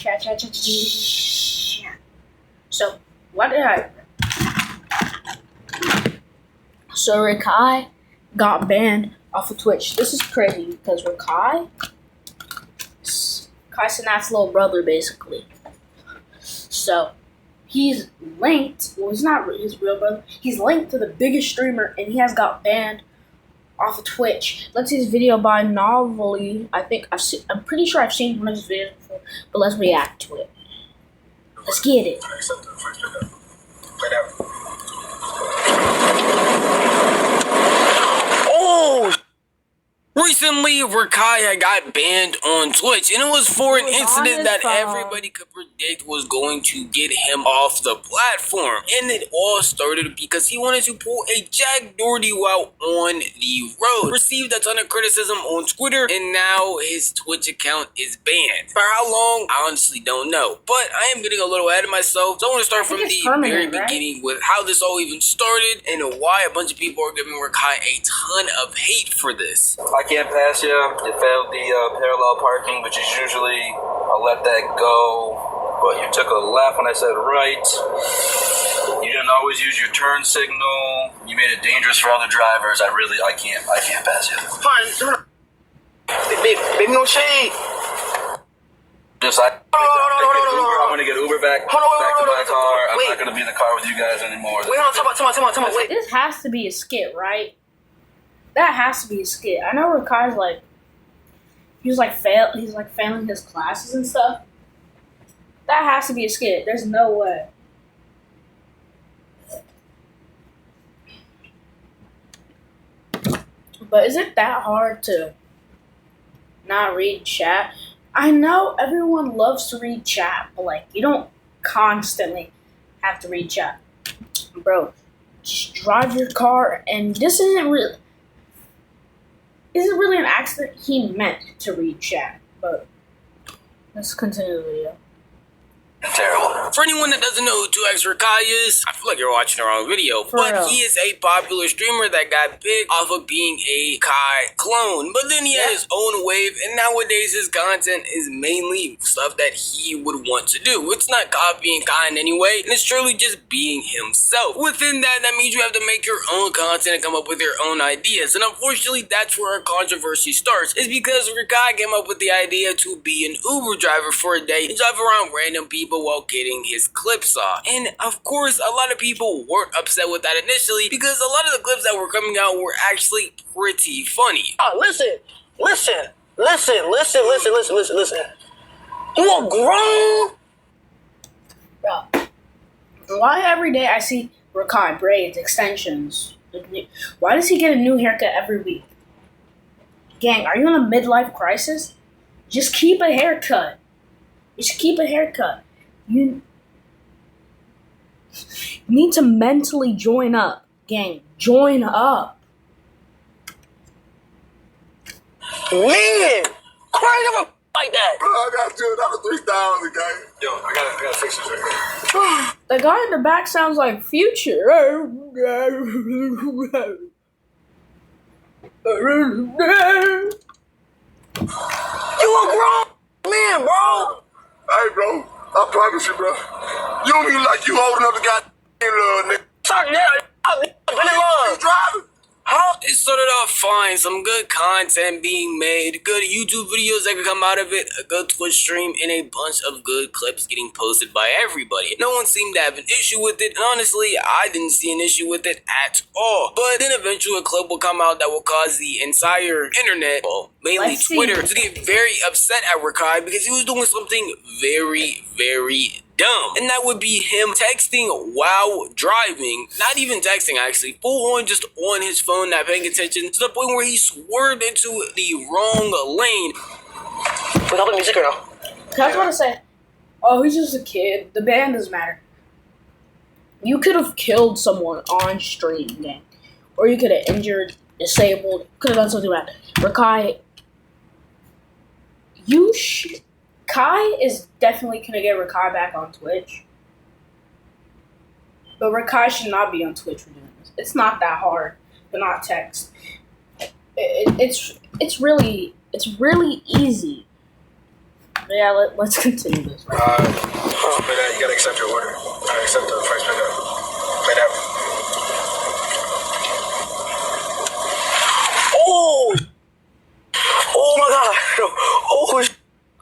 Chat. So, what did I... So, Rakai got banned off of Twitch. This is crazy because Rakai... Kai Cenat's little brother, basically. So, he's linked... Well, he's not his real brother. He's linked to the biggest streamer, and he has got banned off of Twitch. Let's see this video by Novelly. I'm pretty sure I've seen one of his videos before, but let's react to it. Let's get it. Oh! Recently, Rakai got banned on Twitch, and it was for an incident that everybody could predict was going to get him off the platform. And it all started because he wanted to pull a Jack Doherty while on the road. Received a ton of criticism on Twitter, and now his Twitch account is banned. For how long? I honestly don't know. But I am getting a little ahead of myself, so I want to start from the very beginning with how this all even started and why a bunch of people are giving Rakai a ton of hate for this. I can't pass you. It failed the parallel parking, which is usually I'll let that go. But you took a left when I said right. You didn't always use your turn signal. You made it dangerous for other drivers. I can't pass you. Fine. Baby, no shade. Just I'm gonna get Uber back to my car. I'm not gonna be in the car with you guys anymore. Wait, hold on, wait. This has to be a skit, right? That has to be a skit. I know Rakai's like, he's failing his classes and stuff. That has to be a skit. There's no way. But is it that hard to not read chat? I know everyone loves to read chat, but like, you don't constantly have to read chat. Bro, just drive your car, and this isn't really an accident. He meant to read chat, but let's continue the video. Terrible. For anyone that doesn't know who 2X Rakai is, I feel like you're watching the wrong video, but he is a popular streamer that got big off of being a Kai clone, but then he had his own wave, and nowadays his content is mainly stuff that he would want to do. It's not copying Kai in any way, and it's truly just being himself. Within that means you have to make your own content and come up with your own ideas, and unfortunately that's where our controversy starts, is because Rakai came up with the idea to be an Uber driver for a day and drive around random people while getting his clips off. And of course, a lot of people weren't upset with that initially because a lot of the clips that were coming out were actually pretty funny. Oh, listen. You are grown. Bro, why every day I see Rakai braids, extensions? Why does he get a new haircut every week? Gang, are you in a midlife crisis? Just keep a haircut. You need to mentally join up, gang. Join up. Man, crying over like that. Bro, I gotta do another 3,000, gang. Yo, I gotta fix this right here. The guy in the back sounds like Future. You a grown man, bro. Hey, bro, I promise you, bro. You don't even like you old enough to got nigga. Sorry, I've been in love. You driving? Huh? It started off fine, some good content being made, good YouTube videos that could come out of it, a good Twitch stream, and a bunch of good clips getting posted by everybody. No one seemed to have an issue with it, and honestly, I didn't see an issue with it at all. But then eventually a clip will come out that will cause the entire internet, well, mainly Twitter, to get very upset at Rakai because he was doing something very, very dumb. And that would be him texting while driving. Not even texting, actually. Full on, just on his phone, not paying attention, to the point where he swerved into the wrong lane. Without the music or no? I was about to say, oh, he's just a kid. The band doesn't matter. You could have killed someone on stream, gang. Or you could have injured, disabled, could have done something bad. Rakai, Kai is definitely going to get Rakai back on Twitch. But Rakai should not be on Twitch for doing this. It's not that hard to not text. It's really easy. Yeah, let's continue this. Play that. You gotta accept your order. Accept the first pickup. Play that. Oh! Oh my god! Oh,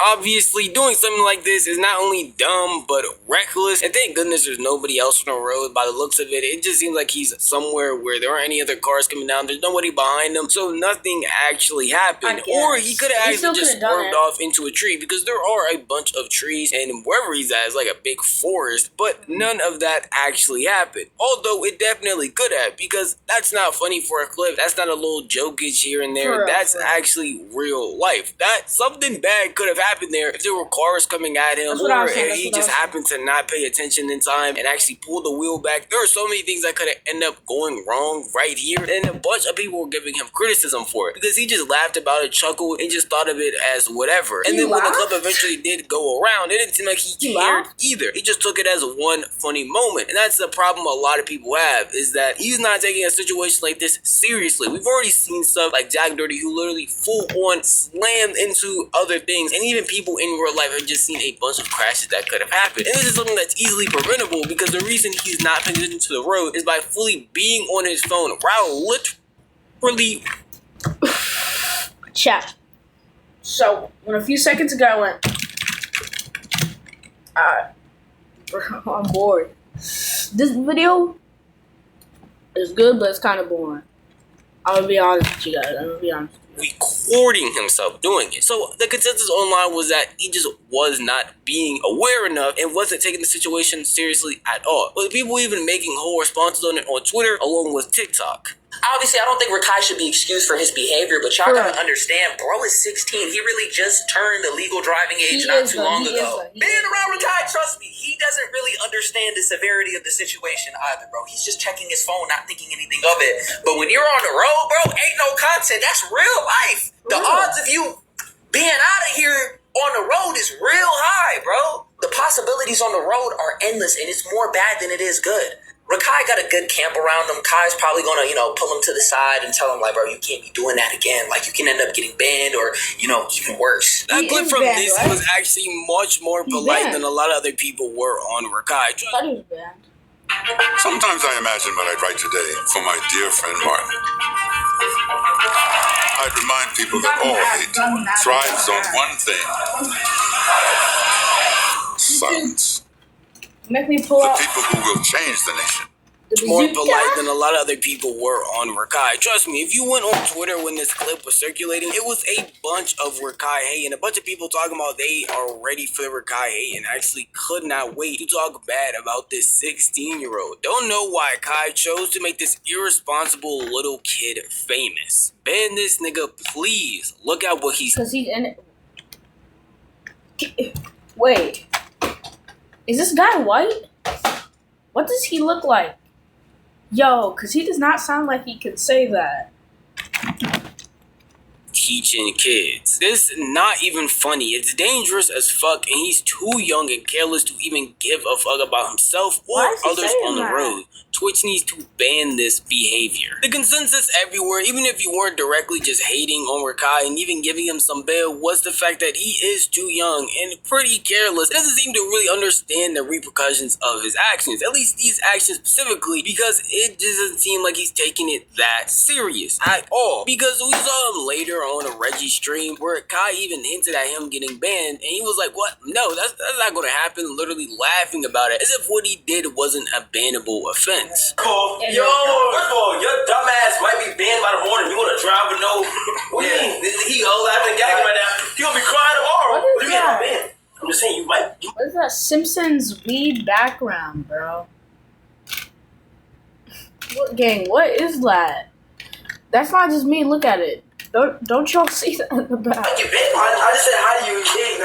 Obviously, doing something like this is not only dumb, but reckless. And thank goodness there's nobody else on the road. By the looks of it, it just seems like he's somewhere where there aren't any other cars coming down. There's nobody behind him, so nothing actually happened. Or he could have actually just swerved off into a tree, because there are a bunch of trees, and wherever he's at is like a big forest. But none of that actually happened. Although it definitely could have, because that's not funny for a clip. That's not a little jokage here and there. That's actually real life. That something bad could have happened there if there were cars coming at him, or if he just happened to not pay attention in time and actually pull the wheel back. There are so many things that could have ended up going wrong right here, and a bunch of people were giving him criticism for it, because he just laughed about it, chuckled, and just thought of it as whatever. And then when the clip eventually did go around, it didn't seem like he cared either. He just took it as one funny moment. And that's the problem a lot of people have, is that he's not taking a situation like this seriously. We've already seen stuff like Jack Dirty, who literally full on slammed into other things, and even people in real life have just seen a bunch of crashes that could have happened. And this is something that's easily preventable, because the reason he's not paying attention to the road is by fully being on his phone. Wow, literally. Chat. So, when a few seconds ago I went, I'm bored. This video is good, but it's kind of boring. I'm gonna be honest with you guys. Recording himself doing it. So the consensus online was that he just was not being aware enough and wasn't taking the situation seriously at all. With people even making whole responses on it on Twitter along with TikTok. Obviously, I don't think Rakai should be excused for his behavior, but y'all gotta understand, bro is 16. He really just turned the legal driving age not too long ago. Being around Rakai, trust me, he doesn't really understand the severity of the situation either, bro. He's just checking his phone, not thinking anything of it. But when you're on the road, bro, ain't no content. That's real life. The odds of you being out of here on the road is real high, bro. The possibilities on the road are endless, and it's more bad than it is good. Rakai got a good camp around him. Kai's probably gonna, pull him to the side and tell him, like, bro, you can't be doing that again. Like, you can end up getting banned or, even worse. That clip from this was actually much more polite than a lot of other people were on Rakai. Sometimes I imagine what I'd write today for my dear friend Martin. I'd remind people that all hate thrives on one thing. Silence. Make me pull the out. people who will change the nation. More polite than a lot of other people were on Rakai. Trust me, if you went on Twitter when this clip was circulating, it was a bunch of Rakai hate and a bunch of people talking about they are ready for the Rakai hate and actually could not wait to talk bad about this 16-year-old. Don't know why Kai chose to make this irresponsible little kid famous. Ban this nigga, please. Look at what he's... Because he's in it. Wait. Is this guy white? What does he look like? Yo, because he does not sound like he could say that. Teaching kids. This is not even funny. It's dangerous as fuck, and he's too young and careless to even give a fuck about himself or others on the road. Twitch needs to ban this behavior. The consensus everywhere, even if you weren't directly just hating on Rakai and even giving him some bail, was the fact that he is too young and pretty careless. He doesn't seem to really understand the repercussions of his actions, at least these actions specifically, because it doesn't seem like he's taking it that serious at all. Because we saw him later on a Reggie stream where Kai even hinted at him getting banned, and he was like, what? No, that's not gonna happen, literally laughing about it, as if what he did wasn't a bannable offense. Yo, first of all, your dumb ass might be banned by the morning. You wanna drive with no... What do you mean? He all laughing and gagging right now. He gonna be crying tomorrow. What do you mean I'm banned? I'm just saying, you might... What is that Simpsons weed background, bro? What gang? What is that? That's not just me. Look at it. Don't y'all see that in the back? I just said, how do you...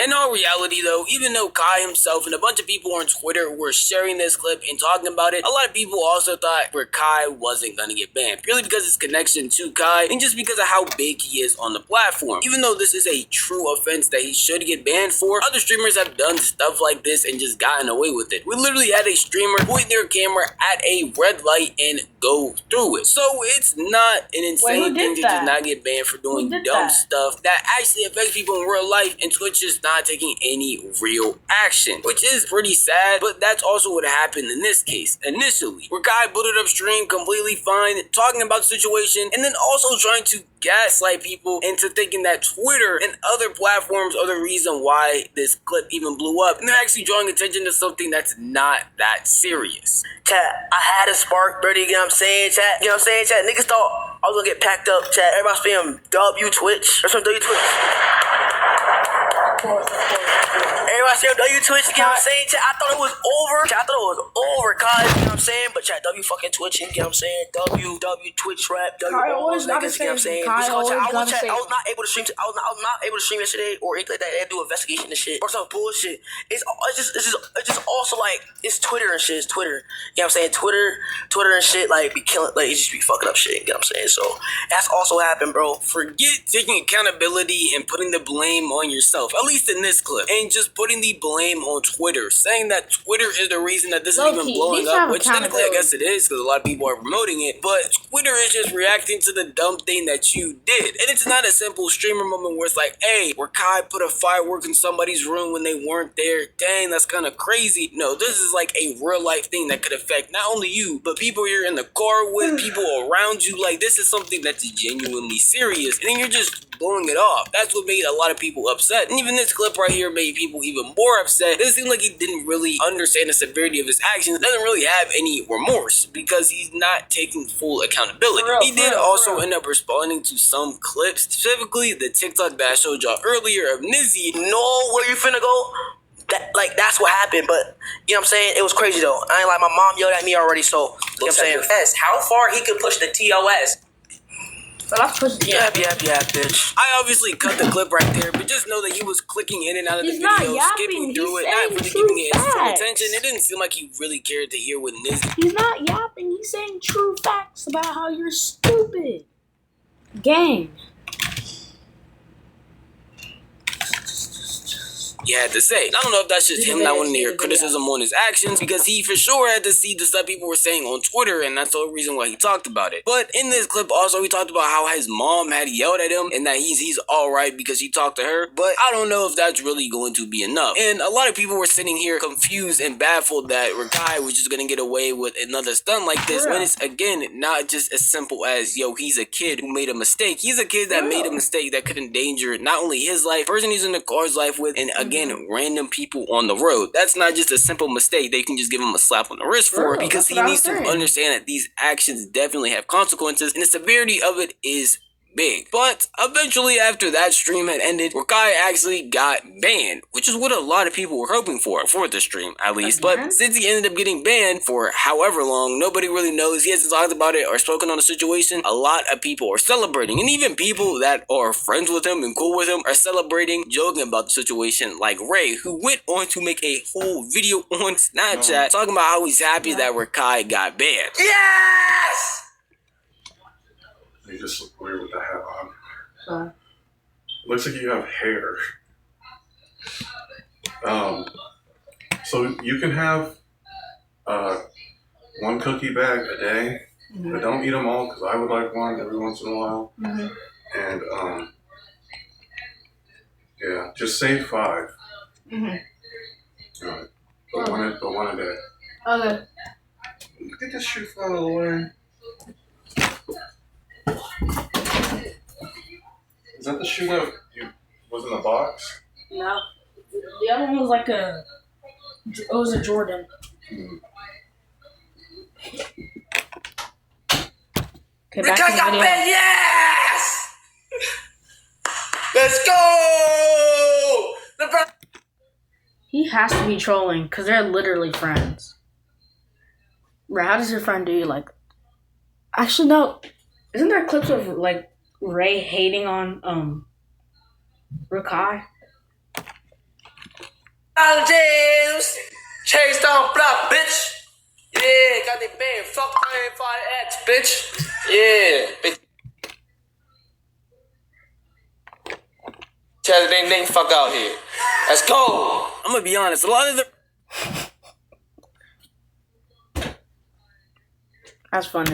In all reality, though, even though Kai himself and a bunch of people on Twitter were sharing this clip and talking about it, a lot of people also thought Kai wasn't gonna get banned, purely because his connection to Kai and just because of how big he is on the platform. Even though this is a true offense that he should get banned for, other streamers have done stuff like this and just gotten away with it. We literally had a streamer point their camera at a red light and go through it. So it's not an insane thing to just not get banned for for doing dumb stuff that actually affects people in real life, and Twitch is not taking any real action, which is pretty sad, but that's also what happened in this case. Initially, Rakai booted up stream completely fine, talking about the situation, and then also trying to gaslight people into thinking that Twitter and other platforms are the reason why this clip even blew up, and they're actually drawing attention to something that's not that serious. Chat, I had a spark, birdie, you know what I'm saying, chat? You know what I'm saying, chat? Niggas thought I was gonna get packed up, chat. Everybody spam W Twitch. Or some W Twitch. Everybody say W Twitch, you know what I'm saying? Chat, I thought it was over. Chat, I thought it was over, guys, you know what I'm saying? But chat, W fucking twitching, you know what I'm saying? W Twitch rap, W all those niggas, you know what I'm saying? I was not able to stream, I was not able to stream yesterday or anything like that and do investigation and shit or some bullshit. It's just also like, it's Twitter and shit, it's Twitter. You know what I'm saying? Twitter and shit, like, be killing, like, it just be fucking up shit, you know what I'm saying? So, that's also happened, bro. Forget taking accountability and putting the blame on yourself, at least in this clip, and just putting the blame on Twitter, saying that Twitter is the reason that this is even blowing up, which technically I guess it is, because a lot of people are promoting it, but Twitter is just reacting to the dumb thing that you did, and it's not a simple streamer moment where it's like, hey, Rakai put a firework in somebody's room when they weren't there, dang, that's kind of crazy. No, this is like a real life thing that could affect not only you, but people you're in the car with, people around you. Like, this is something that's genuinely serious, and then you're just blowing it off. That's what made a lot of people upset, and even this clip right here made people even more upset. It seemed like he didn't really understand the severity of his actions, doesn't really have any remorse, because he's not taking full accountability. He did also end up responding to some clips, specifically the TikTok that I showed y'all earlier of Nizzy. Know where you finna go? That's what happened, but you know what I'm saying? It was crazy though. I ain't like, my mom yelled at me already, so you know what I'm saying? How far he could push the TOS? Yeah, bitch. I obviously cut the clip right there, but just know that he was clicking in and out of the video, skipping through it, not really giving it his full attention. It didn't seem like he really cared to hear what Nizzy. He's not yapping, he's saying true facts about how you're stupid. Gang. You had to say. I don't know if that's just him not wanting to hear criticism on his actions, because he for sure had to see the stuff people were saying on Twitter, and that's the whole reason why he talked about it. But in this clip also, he talked about how his mom had yelled at him and that he's alright because he talked to her, but I don't know if that's really going to be enough. And a lot of people were sitting here confused and baffled that Rakai was just gonna get away with another stunt like this, when it's, again, not just as simple as, yo, he's a kid who made a mistake. He's a kid that made a mistake that could endanger not only his life, person he's in the car's life with, and again, random people on the road. That's not just a simple mistake they can just give him a slap on the wrist for, because he needs to understand that these actions definitely have consequences, and the severity of it is big. But eventually, after that stream had ended, Rakai actually got banned, which is what a lot of people were hoping for the stream, at least. But since he ended up getting banned for however long, nobody really knows. He hasn't talked about it or spoken on the situation. A lot of people are celebrating, and even people that are friends with him and cool with him are celebrating, joking about the situation, like Ray, who went on to make a whole video on Snapchat talking about how he's happy that Rakai got banned. Yes! You just look weird with the hat on. Looks like you have hair. So you can have one cookie bag a day, but don't eat them all, because I would like one every once in a while. And yeah, just save 5. Alright. But one a day. Okay. Get this shit out of the way. Is that the shoe that was in the box? No. The other one was like it was a Jordan. Okay, back to the video. Yes! Let's go! He has to be trolling, because they're literally friends. Bro, how does your friend do you like? Actually, no. Isn't there clips of, like, Ray hating on, Rakai? James! Chase down block, bitch! Yeah, got the band. Fuck X, bitch! Yeah, bitch. Tell the name fuck out here. Let's go! I'm gonna be honest, a lot of the... That's funny.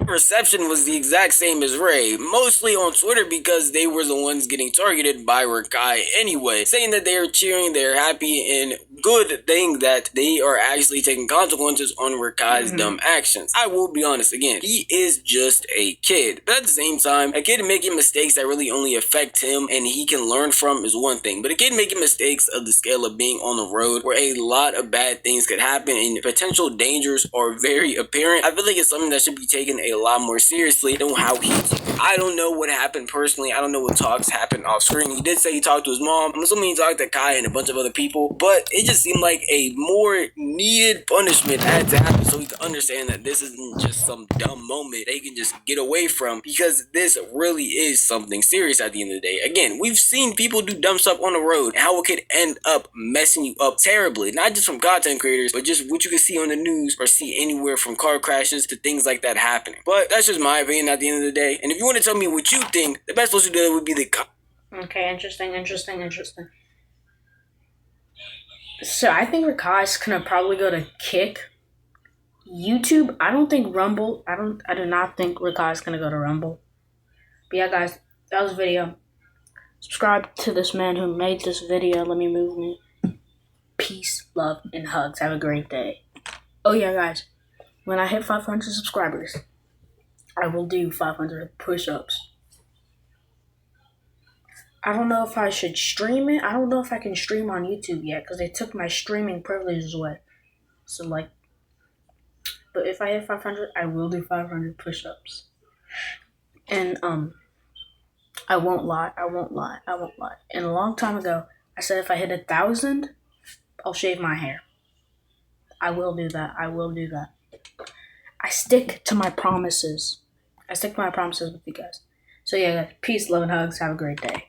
reception was the exact same as Ray, mostly on Twitter because they were the ones getting targeted by Rakai anyway, saying that they are cheering, they're happy, and good thing that they are actually taking consequences on Rakai's dumb actions. I will be honest again, he is just a kid, but at the same time, a kid making mistakes that really only affect him and he can learn from is one thing, but a kid making mistakes of the scale of being on the road where a lot of bad things could happen and potential dangers are very apparent, I feel like it's something that should be taken a lot more seriously than how he took it. I don't know what happened personally. I don't know what talks happened off screen. He did say he talked to his mom. I'm assuming he talked to Kai and a bunch of other people, but it just seemed like a more needed punishment had to happen so he could understand that this isn't just some dumb moment they can just get away from, because this really is something serious at the end of the day. Again, we've seen people do dumb stuff on the road and how it could end up messing you up terribly, not just from content creators, but just what you can see on the news or see anywhere from car crashes to things like that happening. But that's just my opinion at the end of the day. And if you want to tell me what you think, the best place to do it would be the Okay, interesting. So I think Rakai's gonna probably go to Kick. YouTube, I don't think Rumble. I do not think Rakai's gonna go to Rumble. But yeah, guys, that was the video. Subscribe to this man who made this video. Let me move me. Peace, love, and hugs. Have a great day. Oh yeah, guys, when I hit 500 subscribers, I will do 500 push-ups. I don't know if I should stream it. I don't know if I can stream on YouTube yet because they took my streaming privileges away. So but if I hit 500, I will do 500 push-ups. And I won't lie. And a long time ago, I said if I hit 1,000, I'll shave my hair. I will do that. I stick to my promises. with you guys. So yeah, guys, peace, love, and hugs. Have a great day.